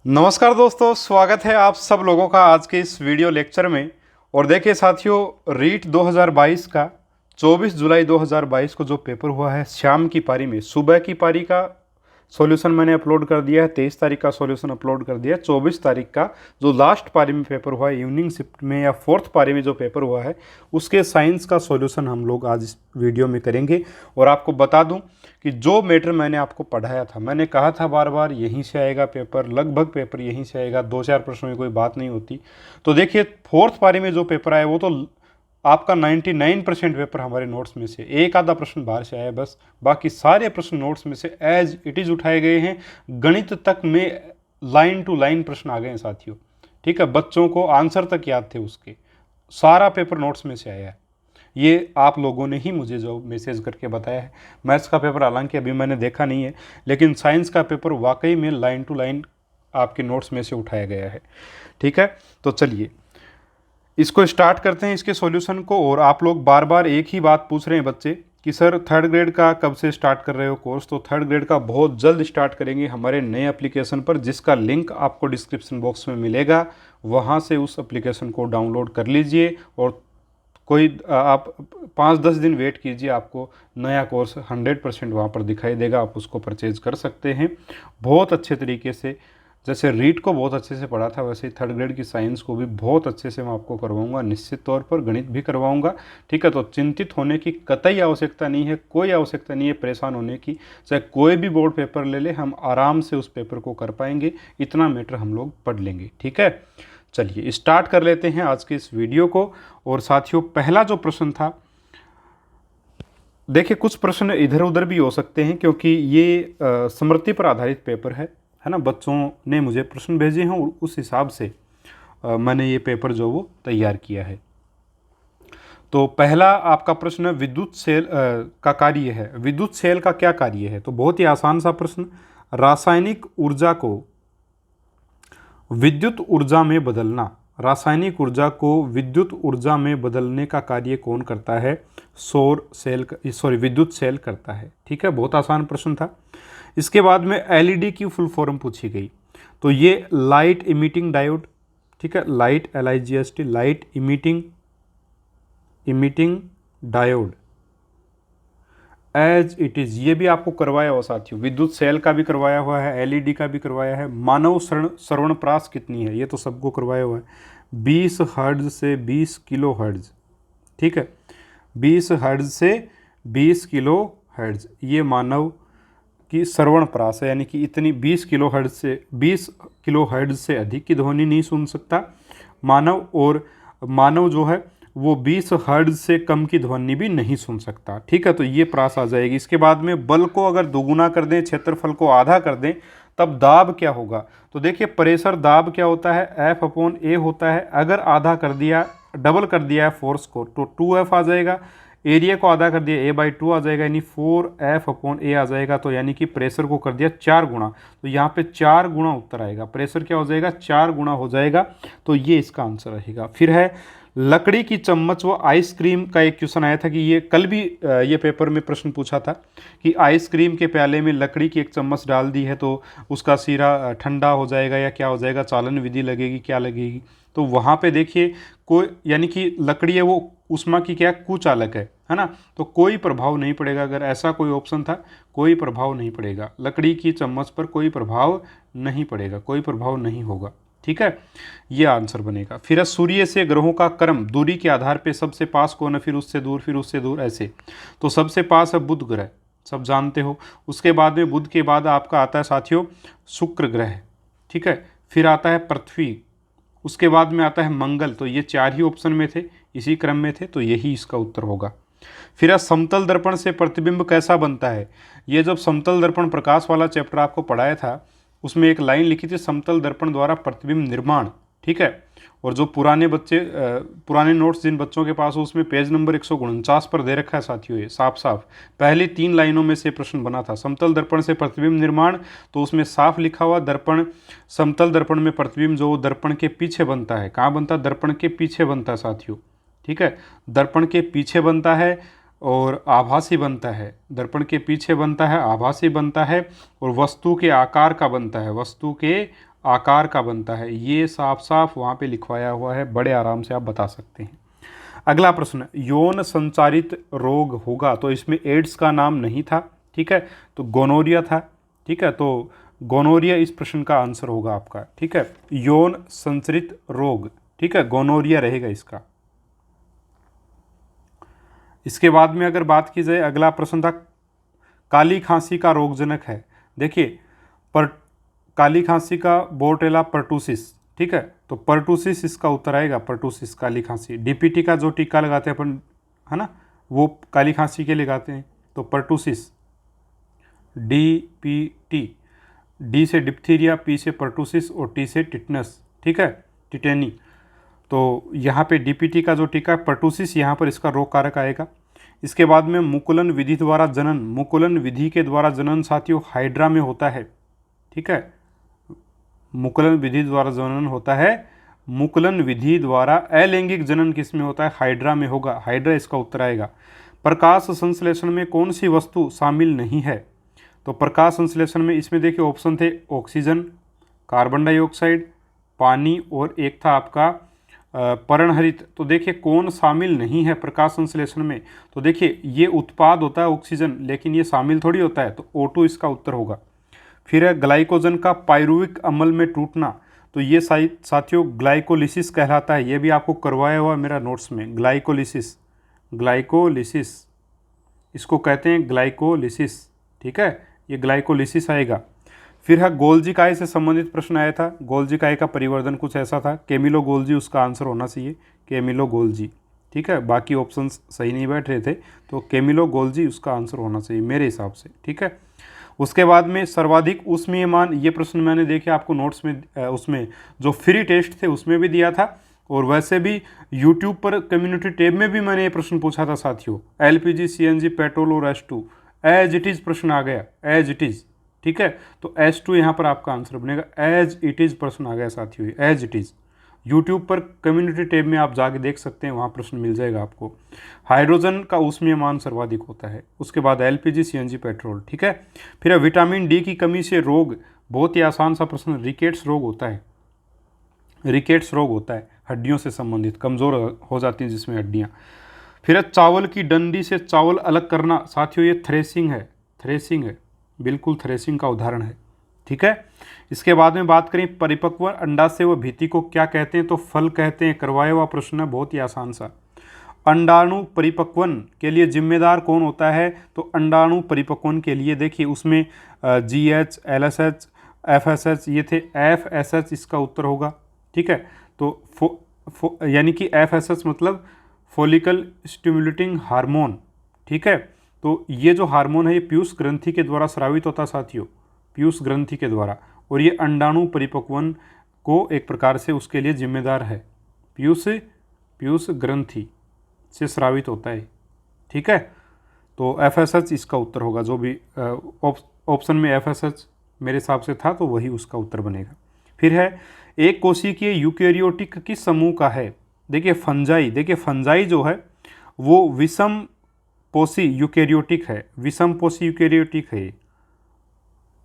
नमस्कार दोस्तों, स्वागत है आप सब लोगों का आज के इस वीडियो लेक्चर में। और देखिए साथियों, रीट 2022 का 24 जुलाई 2022 को जो पेपर हुआ है, शाम की पारी में सुबह की पारी का सॉल्यूशन मैंने अपलोड कर दिया है। 23 तारीख का सॉल्यूशन अपलोड कर दिया है। 24 तारीख का जो लास्ट पारी में पेपर हुआ है, इवनिंग शिफ्ट में या फोर्थ पारी में जो पेपर हुआ है, उसके साइंस का सॉल्यूशन हम लोग आज इस वीडियो में करेंगे। और आपको बता दूं कि जो मैटर मैंने आपको पढ़ाया था, मैंने कहा था बार बार यहीं से आएगा पेपर, लगभग पेपर यहीं से आएगा, 2-4 प्रश्नों में कोई बात नहीं होती। तो देखिए फोर्थ पारी में जो पेपर आया वो तो आपका 99% पेपर हमारे नोट्स में से, एक आधा प्रश्न बाहर से आया बस, बाकी सारे प्रश्न नोट्स में से एज इट इज़ उठाए गए हैं। गणित तक में लाइन टू लाइन प्रश्न आ गए हैं साथियों। ठीक है, बच्चों को आंसर तक याद थे उसके, सारा पेपर नोट्स में से आया है। ये आप लोगों ने ही मुझे जो मैसेज करके बताया है। मैथ्स का पेपर हालांकि अभी मैंने देखा नहीं है, लेकिन साइंस का पेपर वाकई में लाइन टू लाइन आपके नोट्स में से उठाया गया है। ठीक है, तो चलिए इसको स्टार्ट करते हैं, इसके सॉल्यूशन को। और आप लोग बार बार एक ही बात पूछ रहे हैं बच्चे कि सर थर्ड ग्रेड का कब से स्टार्ट कर रहे हो कोर्स। तो थर्ड ग्रेड का बहुत जल्द स्टार्ट करेंगे हमारे नए एप्लीकेशन पर, जिसका लिंक आपको डिस्क्रिप्शन बॉक्स में मिलेगा। वहाँ से उस एप्लीकेशन को डाउनलोड कर लीजिए और कोई आप 5-10 दिन वेट कीजिए, आपको नया कोर्स 100% वहाँ पर दिखाई देगा। आप उसको परचेज कर सकते हैं बहुत अच्छे तरीके से। जैसे रीट को बहुत अच्छे से पढ़ा था, वैसे ही थर्ड ग्रेड की साइंस को भी बहुत अच्छे से मैं आपको करवाऊंगा, निश्चित तौर पर गणित भी करवाऊंगा। ठीक है, तो चिंतित होने की कतई आवश्यकता नहीं है, कोई आवश्यकता नहीं है परेशान होने की। चाहे कोई भी बोर्ड पेपर ले ले, हम आराम से उस पेपर को कर पाएंगे, इतना मैटर हम लोग पढ़ लेंगे। ठीक है, चलिए स्टार्ट कर लेते हैं आज के इस वीडियो को। और साथियों, पहला जो प्रश्न था, देखिए कुछ प्रश्न इधर उधर भी हो सकते हैं क्योंकि ये स्मृति पर आधारित पेपर है ना। बच्चों ने मुझे प्रश्न भेजे हैं और उस हिसाब से मैंने ये पेपर जो वो तैयार किया है। तो पहला आपका प्रश्न विद्युत सेल का कार्य है। विद्युत सेल का क्या कार्य है? तो बहुत ही आसान सा प्रश्न, रासायनिक ऊर्जा को विद्युत ऊर्जा में बदलना। रासायनिक ऊर्जा को विद्युत ऊर्जा में बदलने का कार्य कौन करता है? विद्युत सेल करता है। ठीक है, बहुत आसान प्रश्न था। इसके बाद में एलईडी की फुल फॉर्म पूछी गई, तो ये लाइट इमिटिंग डायोड। ठीक है, light LIGHT, light emitting diode as it is. ये भी आपको करवाया हुआ साथियों, विद्युत सेल का भी करवाया हुआ है, एलईडी का भी करवाया है। मानव श्रवण प्रास कितनी है? ये तो सबको करवाया हुआ है, 20 हर्ट्ज से 20 किलो हर्ट्ज। ठीक है, 20 हर्ट्ज से 20 किलो हर्ट्ज ये मानव की श्रवण प्रास है, यानी कि इतनी 20 किलो हर्ट्ज से अधिक की ध्वनि नहीं सुन सकता मानव। और मानव जो है वो 20 हर्ट्ज से कम की ध्वनि भी नहीं सुन सकता। ठीक है, तो ये प्रास आ जाएगी। इसके बाद में बल को अगर दोगुना कर दें, क्षेत्रफल को आधा कर दें, तब दाब क्या होगा? तो देखिए प्रेशर दाब क्या होता है? F/A होता है। अगर आधा कर दिया, डबल कर दिया है फोर्स को, तो 2F आ जाएगा। एरिया को आधा कर दिया, A/2 आ जाएगा, यानी 4F/A आ जाएगा। तो यानी कि प्रेशर को कर दिया 4 गुना, तो यहाँ पे 4 गुना उत्तर आएगा। प्रेशर क्या हो जाएगा? 4 गुना हो जाएगा। तो ये इसका आंसर रहेगा। फिर है लकड़ी की चम्मच व आइसक्रीम का एक क्वेश्चन आया था कि ये कल भी ये पेपर में प्रश्न पूछा था कि आइसक्रीम के प्याले में लकड़ी की एक चम्मच डाल दी है तो उसका सिरा ठंडा हो जाएगा या क्या हो जाएगा? चालन विधि लगेगी, क्या लगेगी? तो वहाँ पे देखिए कोई, यानी कि लकड़ी है वो उष्मा की क्या कुचालक है ना, तो कोई प्रभाव नहीं पड़ेगा। अगर ऐसा कोई ऑप्शन था, कोई प्रभाव नहीं पड़ेगा, लकड़ी की चम्मच पर कोई प्रभाव नहीं पड़ेगा, कोई प्रभाव नहीं होगा। ठीक है, ये आंसर बनेगा। फिर सूर्य से ग्रहों का क्रम दूरी के आधार पे सबसे पास कौन है, फिर उससे दूर, फिर उससे दूर, ऐसे। तो सबसे पास है बुध ग्रह, सब जानते हो। उसके बाद में बुध के बाद आपका आता है साथियों शुक्र ग्रह। ठीक है, फिर आता है पृथ्वी, उसके बाद में आता है मंगल। तो ये 4 ही ऑप्शन में थे, इसी क्रम में थे, तो यही इसका उत्तर होगा। फिर समतल दर्पण से प्रतिबिंब कैसा बनता है? ये जब समतल दर्पण प्रकाश वाला चैप्टर आपको पढ़ाया था, उसमें एक लाइन लिखी थी, समतल दर्पण द्वारा प्रतिबिंब निर्माण। ठीक है, और जो पुराने पुराने नोट्स जिन बच्चों के पास हो, उसमें पेज नंबर 149 पर दे रखा है साथियों, ये साफ साफ पहली 3 लाइनों में से प्रश्न बना था, समतल दर्पण से प्रतिबिंब निर्माण। तो उसमें साफ लिखा हुआ दर्पण, समतल दर्पण में प्रतिबिंब जो दर्पण के पीछे बनता है, कहाँ बनता है? दर्पण के पीछे बनता है साथियों। ठीक है, दर्पण के पीछे बनता है। और आभासी बनता है, दर्पण के पीछे बनता है, आभासी बनता है, और वस्तु के आकार का बनता है, वस्तु के आकार का बनता है। ये साफ साफ वहाँ पे लिखवाया हुआ है, बड़े आराम से आप बता सकते हैं। अगला प्रश्न, यौन संचारित रोग होगा, तो इसमें एड्स का नाम नहीं था, ठीक है, तो गोनोरिया था, ठीक है, तो गोनोरिया इस प्रश्न का आंसर होगा आपका, ठीक है, यौन संचारित रोग, ठीक है, गोनोरिया रहेगा इसका। इसके बाद में अगर बात की जाए, अगला प्रश्न था काली खांसी का रोगजनक है। देखिए पर काली खांसी का बोर्टेला पर्टुसिस, ठीक है, तो पर्टुसिस इसका उत्तर आएगा, पर्टुसिस काली खांसी। डीपीटी का जो टीका लगाते हैं अपन, है ना, वो काली खांसी के लिए लगाते हैं, तो पर्टुसिस, डीपीटी, डी से डिप्थीरिया, पी से पर्टुसिस और टी से टिटनस, ठीक है, टिटेनी। तो यहाँ पे डीपीटी का जो टीका है पर्टुसिस, यहाँ पर इसका रोग कारक आएगा। इसके बाद में मुकुलन विधि द्वारा जनन, मुकुलन विधि के द्वारा जनन साथियों हाइड्रा में होता है, ठीक है, मुकुलन विधि द्वारा जनन होता है, मुकुलन विधि द्वारा अलैंगिक जनन किस में होता है, हाइड्रा में होगा, हाइड्रा इसका उत्तर आएगा। प्रकाश संश्लेषण में कौन सी वस्तु शामिल नहीं है, तो प्रकाश संश्लेषण में इसमें देखिए ऑप्शन थे ऑक्सीजन, कार्बन डाइऑक्साइड, पानी, और एक था आपका पर्णहरित। तो देखिए कौन शामिल नहीं है प्रकाश संश्लेषण में, तो देखिए ये उत्पाद होता है ऑक्सीजन, लेकिन ये शामिल थोड़ी होता है, तो O2 इसका उत्तर होगा। फिर है ग्लाइकोजन का पाइरुविक अम्ल में टूटना, तो ये साथियों ग्लाइकोलिसिस कहलाता है, ये भी आपको करवाया हुआ मेरा नोट्स में, ग्लाइकोलिसिस, ग्लाइकोलिसिस इसको कहते हैं, ग्लाइकोलिसिस, ठीक है, ये ग्लाइकोलिसिस आएगा। फिर है गोल्जी काय से संबंधित प्रश्न आया था, गोल्जी काय का परिवर्तन कुछ ऐसा था, केमिलो गोल्जी उसका आंसर होना चाहिए, केमिलो गोल्जी, ठीक है, बाकी ऑप्शंस सही नहीं बैठ रहे थे, तो केमिलो गोल्जी उसका आंसर होना चाहिए मेरे हिसाब से, ठीक है। उसके बाद में सर्वाधिक उष्मीयमान, ये प्रश्न मैंने देखे आपको नोट्स में, उसमें जो फ्री टेस्ट थे उसमें भी दिया था, और वैसे भी यूट्यूब पर कम्युनिटी टैब में भी मैंने ये प्रश्न पूछा था साथियों, एलपीजी, सीएनजी, पेट्रोल और S2 एज इट इज़ प्रश्न आ गया, एज इट इज़, ठीक है, तो S2 यहाँ पर आपका आंसर बनेगा, एज इट इज़ प्रश्न आ गया साथियों, एज इट इज़। यूट्यूब पर कम्युनिटी टैब में आप जाके देख सकते हैं, वहाँ प्रश्न मिल जाएगा आपको। हाइड्रोजन का ऊष्मीयमान सर्वाधिक होता है, उसके बाद एलपीजी, सीएनजी, पेट्रोल, ठीक है। फिर विटामिन डी की कमी से रोग, बहुत ही आसान सा प्रश्न, रिकेट्स रोग होता है, रिकेट्स रोग होता है, हड्डियों से संबंधित, कमज़ोर हो जाती हैं जिसमें हड्डियाँ। फिर चावल की डंडी से चावल अलग करना, साथियों ये थ्रेसिंग है, थ्रेसिंग है, बिल्कुल थ्रेसिंग का उदाहरण है, ठीक है। इसके बाद में बात करें परिपक्व अंडाशय व भित्ति को क्या कहते हैं, तो फल कहते हैं, करवाया हुआ प्रश्न है, बहुत ही आसान सा। अंडाणु परिपक्वन के लिए जिम्मेदार कौन होता है, तो अंडाणु परिपक्वन के लिए देखिए उसमें GH, LSH, FSH ये थे, FSH इसका उत्तर होगा, ठीक है। तो यानी कि FSH मतलब फॉलिकल स्टिमुलेटिंग हार्मोन, ठीक है। तो ये जो हार्मोन है ये पीयूष ग्रंथि के द्वारा स्रावित होता साथियों, पीयूष ग्रंथि के द्वारा, और ये अंडाणु परिपक्वन को एक प्रकार से उसके लिए जिम्मेदार है, पीयूष ग्रंथि से स्रावित होता है, ठीक है। तो FSH इसका उत्तर होगा, जो भी ऑप्शन में FSH मेरे हिसाब से था तो वही उसका उत्तर बनेगा। फिर है एक कोशिकीय यूकेरियोटिक किस समूह का है, देखिए फंजाई, देखिए फंजाई जो है वो विषम पोषी यूकेरियोटिक है, विषम पोषी यूकेरियोटिक है,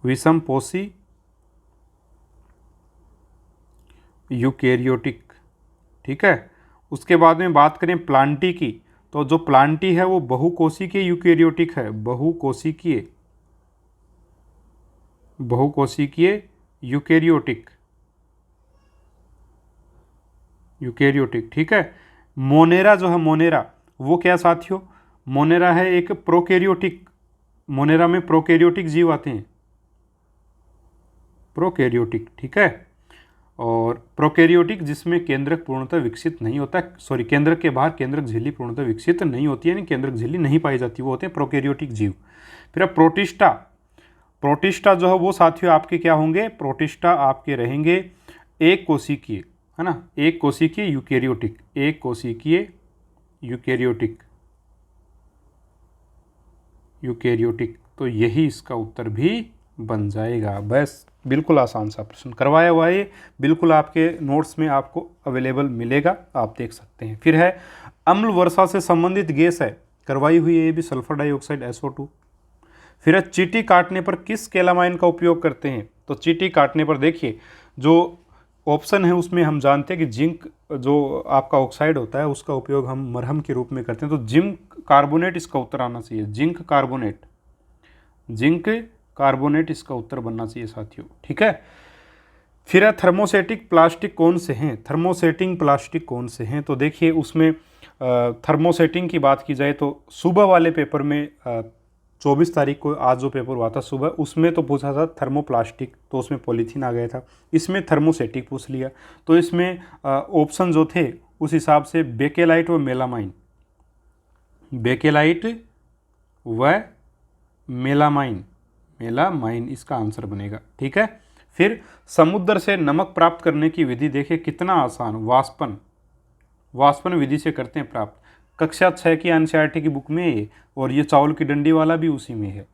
विषम पोषी यूकेरियोटिक, ठीक है। उसके बाद में बात करें प्लांटी की, तो जो प्लांटी है वो बहुकोशिकीय यूकेरियोटिक है, बहुकोशिकीय यूकेरियोटिक, यूकेरियोटिक, ठीक है। मोनेरा जो है, मोनेरा वो क्या साथियों, मोनेरा है एक प्रोकैरियोटिक, मोनेरा में प्रोकैरियोटिक जीव आते हैं, प्रोकैरियोटिक, ठीक है। और प्रोकैरियोटिक जिसमें केंद्रक पूर्णतः विकसित नहीं होता, सॉरी केंद्रक के बाहर केंद्रक झिल्ली पूर्णतः विकसित नहीं होती है, यानी केंद्रक झिल्ली नहीं पाई जाती, वो होते हैं प्रोकैरियोटिक जीव। फिर अब प्रोटिस्टा, प्रोटिस्टा जो है वो साथियों आपके क्या होंगे, प्रोटिस्टा आपके रहेंगे एक कोशिकीय, है ना, एक कोशिकीय यूकेरियोटिक, एक कोशिकीय यूकेरियोटिक, यूकेरियोटिक, तो यही इसका उत्तर भी बन जाएगा। बस बिल्कुल आसान सा प्रश्न करवाया हुआ है, बिल्कुल आपके नोट्स में आपको अवेलेबल मिलेगा, आप देख सकते हैं। फिर है अम्ल वर्षा से संबंधित गैस है, करवाई हुई है ये भी, सल्फर डाइऑक्साइड SO2। फिर है चींटी काटने पर किस कैलामाइन का उपयोग करते हैं? तो चींटी काटने पर देखिए जो ऑप्शन है उसमें हम जानते हैं कि जिंक जो आपका ऑक्साइड होता है उसका उपयोग हम मरहम के रूप में करते हैं, तो जिंक कार्बोनेट इसका उत्तर आना चाहिए, जिंक कार्बोनेट, जिंक कार्बोनेट इसका उत्तर बनना चाहिए साथियों, ठीक है। फिर है थर्मोसेटिक प्लास्टिक कौन से हैं? थर्मोसेटिंग प्लास्टिक कौन से हैं? तो देखिए उसमें थर्मोसेटिंग की बात की जाए तो सुबह वाले पेपर में 24 तारीख को आज जो पेपर हुआ था सुबह, उसमें तो पूछा था थर्मोप्लास्टिक, तो उसमें पॉलीथीन आ गया था। इसमें थर्मोसेटिक पूछ लिया, तो इसमें ऑप्शन जो थे उस हिसाब से बेकेलाइट व मेलामाइन, बेकेलाइट व मेलामाइन, मेलामाइन इसका आंसर बनेगा, ठीक है। फिर समुद्र से नमक प्राप्त करने की विधि देखिए कितना आसान, वाष्पन, वाष्पन विधि से करते हैं प्राप्त। कक्षा 6 की एनसीईआरटी की बुक में है और ये चावल की डंडी वाला भी उसी में है।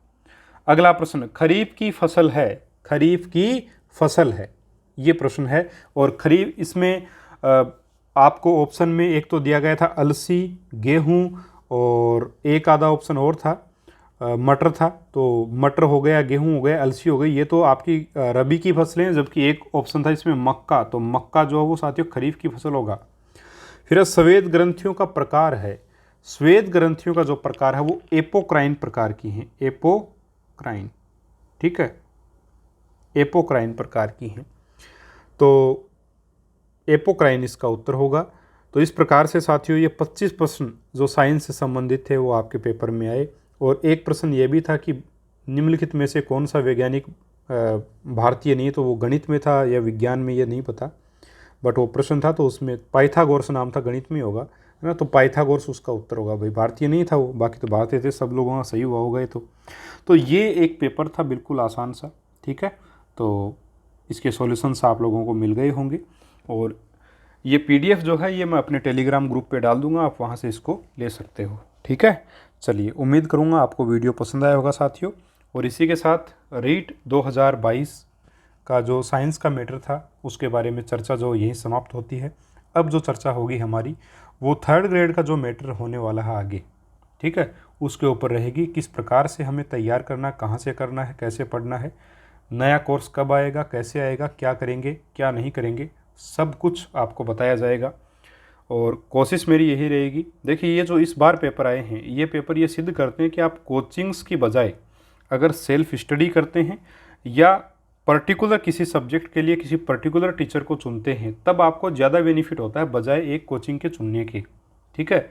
अगला प्रश्न, खरीफ की फसल है, खरीफ की फसल है, ये प्रश्न है। और खरीफ इसमें आपको ऑप्शन में एक तो दिया गया था अलसी, गेहूं और एक आधा ऑप्शन और था मटर था, तो मटर हो गया, गेहूं हो गया, अलसी हो गई, ये तो आपकी रबी की फसलें हैं। जबकि एक ऑप्शन था इसमें मक्का, तो मक्का जो है वो साथियों खरीफ की फसल होगा। फिर श्वेत ग्रंथियों का प्रकार है, श्वेत ग्रंथियों का जो प्रकार है वो एपोक्राइन प्रकार की हैं, एपोक्राइन, ठीक है, एपोक्राइन प्रकार की हैं, तो एपोक्राइन इसका उत्तर होगा। तो इस प्रकार से साथियों ये 25 प्रश्न जो साइंस से संबंधित थे वो आपके पेपर में आए। और एक प्रश्न ये भी था कि निम्नलिखित में से कौन सा वैज्ञानिक भारतीय नहीं, तो वो गणित में था या विज्ञान में ये नहीं पता, बट वो प्रश्न था, तो उसमें पाइथागोरस नाम था, गणित में होगा है ना, तो पाइथागोरस उसका उत्तर होगा भाई, भारतीय नहीं था वो, बाकी तो भारतीय थे, सब लोगों का सही हुआ होगा ये तो ये एक पेपर था बिल्कुल आसान सा, ठीक है। तो इसके सॉल्यूशंस आप लोगों को मिल गए होंगे और ये PDF जो है ये मैं अपने टेलीग्राम ग्रुप पे डाल दूंगा, आप वहाँ से इसको ले सकते हो, ठीक है। चलिए, उम्मीद करूँगा आपको वीडियो पसंद आया होगा साथियों। और इसी के साथ रीट 2022 का जो साइंस का मैटर था उसके बारे में चर्चा जो यहीं समाप्त होती है। अब जो चर्चा होगी हमारी वो 3rd ग्रेड का जो मैटर होने वाला है आगे, ठीक है, उसके ऊपर रहेगी, किस प्रकार से हमें तैयार करना, कहाँ से करना है, कैसे पढ़ना है, नया कोर्स कब आएगा, कैसे आएगा, क्या करेंगे, क्या नहीं करेंगे, सब कुछ आपको बताया जाएगा। और कोशिश मेरी यही रहेगी। देखिए ये जो इस बार पेपर आए हैं ये पेपर ये सिद्ध करते हैं कि आप कोचिंग्स की बजाय अगर सेल्फ स्टडी करते हैं या पर्टिकुलर किसी सब्जेक्ट के लिए किसी पर्टिकुलर टीचर को चुनते हैं तब आपको ज़्यादा बेनिफिट होता है बजाय एक कोचिंग के चुनने के, ठीक है।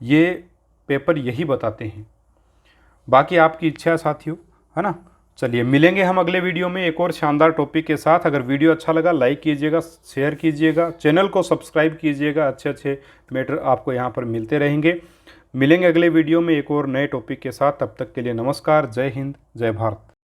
ये पेपर यही बताते हैं, बाकी आपकी इच्छा है साथियों, है ना। चलिए मिलेंगे हम अगले वीडियो में एक और शानदार टॉपिक के साथ। अगर वीडियो अच्छा लगा लाइक कीजिएगा, शेयर कीजिएगा, चैनल को सब्सक्राइब कीजिएगा, अच्छे अच्छे मैटर आपको यहाँ पर मिलते रहेंगे। मिलेंगे अगले वीडियो में एक और नए टॉपिक के साथ, तब तक के लिए नमस्कार, जय हिंद, जय भारत।